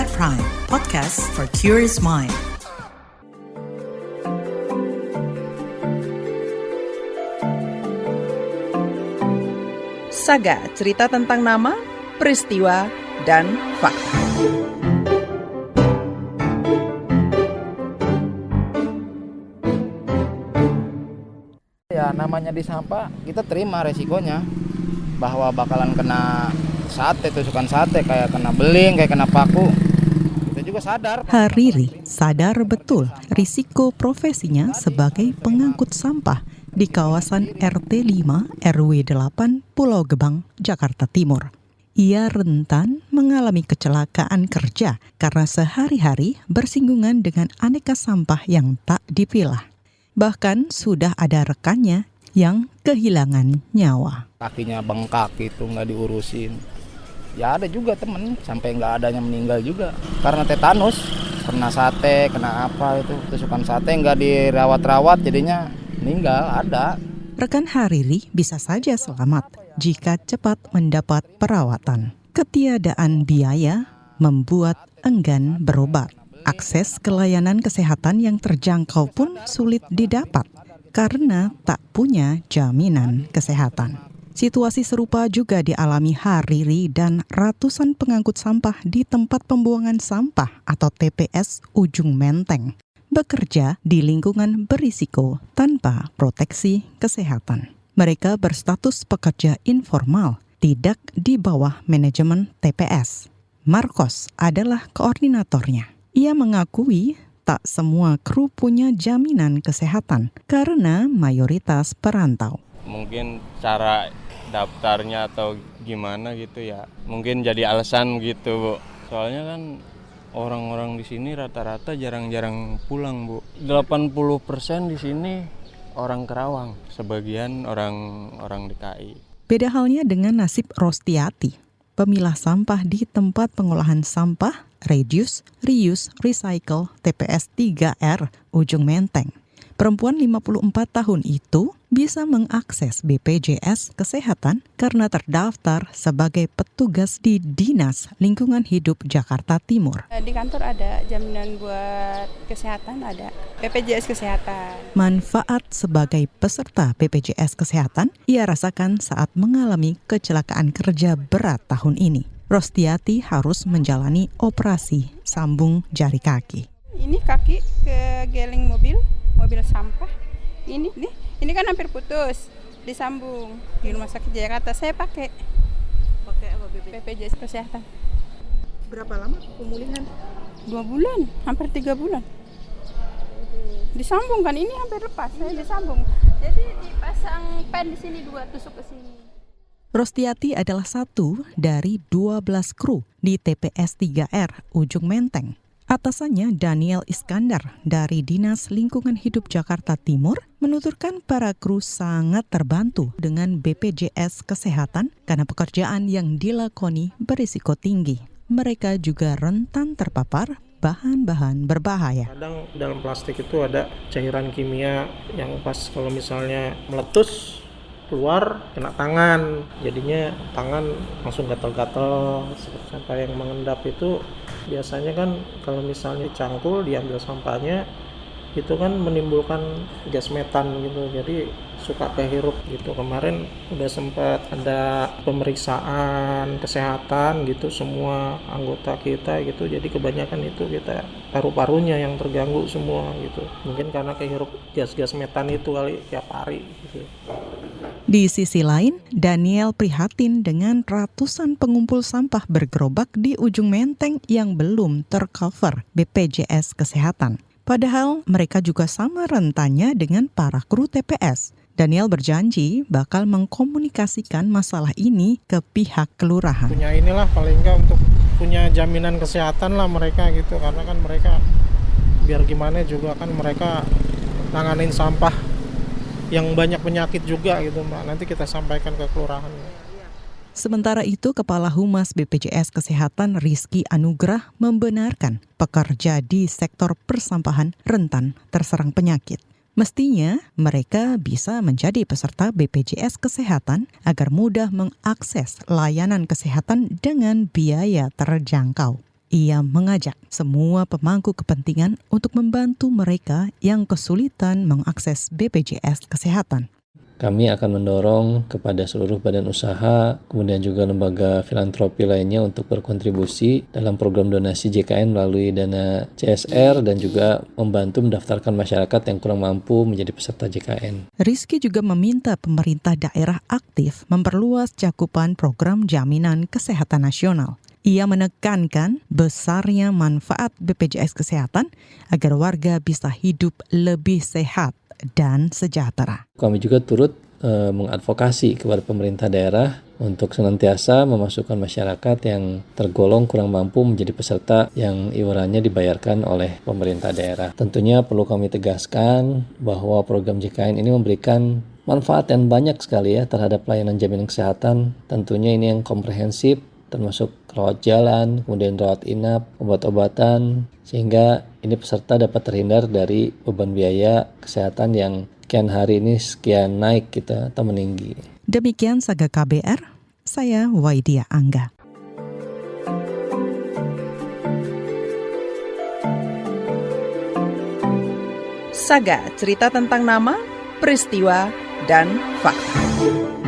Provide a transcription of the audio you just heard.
KBR Prime, podcast for curious mind. Saga, cerita tentang nama, peristiwa, dan fakta. Ya namanya di sampah, kita terima resikonya bahwa bakalan kena sate, tusukan sate, kayak kena beling, kayak kena paku. Kita juga sadar. Hariri sadar betul risiko profesinya sebagai pengangkut sampah di kawasan RT 5 RW 8 Pulau Gebang, Jakarta Timur. Ia rentan mengalami kecelakaan kerja karena sehari-hari bersinggungan dengan aneka sampah yang tak dipilah. Bahkan sudah ada rekannya yang kehilangan nyawa. Kakinya bengkak gitu, nggak diurusin. Ya ada juga temen sampai nggak adanya meninggal juga karena tetanus, kena sate, kena apa itu, tusukan sate nggak dirawat-rawat jadinya meninggal ada. Rekan Hariri bisa saja selamat jika cepat mendapat perawatan. Ketiadaan biaya membuat enggan berobat. Akses ke layanan kesehatan yang terjangkau pun sulit didapat karena tak punya jaminan kesehatan. Situasi serupa juga dialami Hariri dan ratusan pengangkut sampah di tempat pembuangan sampah atau TPS Ujung Menteng, bekerja di lingkungan berisiko tanpa proteksi kesehatan. Mereka berstatus pekerja informal, tidak di bawah manajemen TPS. Marcos adalah koordinatornya. Ia mengakui tak semua kru punya jaminan kesehatan karena mayoritas perantau. Mungkin cara daftarnya atau gimana gitu ya. Mungkin jadi alasan gitu, Bu. Soalnya kan orang-orang di sini rata-rata jarang-jarang pulang, Bu. 80% di sini orang Kerawang, sebagian orang DKI. Beda halnya dengan nasib Rostiati, pemilah sampah di tempat pengolahan sampah Reduce, Reuse, Recycle TPS 3R Ujung Menteng. Perempuan 54 tahun itu bisa mengakses BPJS Kesehatan karena terdaftar sebagai petugas di Dinas Lingkungan Hidup Jakarta Timur. Di kantor ada jaminan buat kesehatan, ada BPJS Kesehatan. Manfaat sebagai peserta BPJS Kesehatan ia rasakan saat mengalami kecelakaan kerja berat tahun ini. Rostiati harus menjalani operasi sambung jari kaki. Ini kaki kegeling mobil sampah. Ini kan hampir putus, disambung di Rumah Sakit Jakarta. Saya pakai apa BPJS Kesehatan. Berapa lama pemulihan? 2 bulan, hampir 3 bulan. Disambung kan, ini hampir lepas, saya disambung. Jadi dipasang pen di sini 2 tusuk ke sini. Rostiati adalah satu dari 12 kru di TPS 3R Ujung Menteng. Atasannya Daniel Iskandar dari Dinas Lingkungan Hidup Jakarta Timur menuturkan para kru sangat terbantu dengan BPJS Kesehatan karena pekerjaan yang dilakoni berisiko tinggi. Mereka juga rentan terpapar bahan-bahan berbahaya. Kadang dalam plastik itu ada cairan kimia yang pas kalau misalnya meletus keluar kena tangan, jadinya tangan langsung gatal-gatal. Sampai yang mengendap itu biasanya kan kalau misalnya cangkul diambil sampahnya itu kan menimbulkan gas metan gitu, jadi suka kehirup gitu. Kemarin udah sempat ada pemeriksaan kesehatan gitu semua anggota kita gitu, jadi kebanyakan itu kita paru-parunya yang terganggu semua gitu, mungkin karena kehirup gas-gas metan itu kali tiap hari gitu. Di sisi lain, Daniel prihatin dengan ratusan pengumpul sampah bergerobak di Ujung Menteng yang belum tercover BPJS Kesehatan. Padahal mereka juga sama rentannya dengan para kru TPS. Daniel berjanji bakal mengkomunikasikan masalah ini ke pihak kelurahan. Punya inilah paling enggak untuk punya jaminan kesehatan lah mereka gitu, karena kan mereka biar gimana juga kan mereka nanganin sampah yang banyak penyakit juga gitu Mbak. Nanti kita sampaikan ke kelurahan. Sementara itu, Kepala Humas BPJS Kesehatan Rizky Anugrah membenarkan pekerja di sektor persampahan rentan terserang penyakit. Mestinya mereka bisa menjadi peserta BPJS Kesehatan agar mudah mengakses layanan kesehatan dengan biaya terjangkau. Ia mengajak semua pemangku kepentingan untuk membantu mereka yang kesulitan mengakses BPJS Kesehatan. Kami akan mendorong kepada seluruh badan usaha, kemudian juga lembaga filantropi lainnya untuk berkontribusi dalam program donasi JKN melalui dana CSR dan juga membantu mendaftarkan masyarakat yang kurang mampu menjadi peserta JKN. Rizky juga meminta pemerintah daerah aktif memperluas cakupan program jaminan kesehatan nasional. Ia menekankan besarnya manfaat BPJS Kesehatan agar warga bisa hidup lebih sehat dan sejahtera. Kami juga turut mengadvokasi kepada pemerintah daerah untuk senantiasa memasukkan masyarakat yang tergolong kurang mampu menjadi peserta yang iurannya dibayarkan oleh pemerintah daerah. Tentunya perlu kami tegaskan bahwa program JKN ini memberikan manfaat yang banyak sekali ya terhadap pelayanan jaminan kesehatan. Tentunya ini yang komprehensif, termasuk rawat jalan, kemudian rawat inap, obat-obatan, sehingga ini peserta dapat terhindar dari beban biaya kesehatan yang sekian hari ini sekian naik kita atau meninggi. Demikian Saga KBR, saya Waidia Angga. Saga, cerita tentang nama, peristiwa, dan fakta.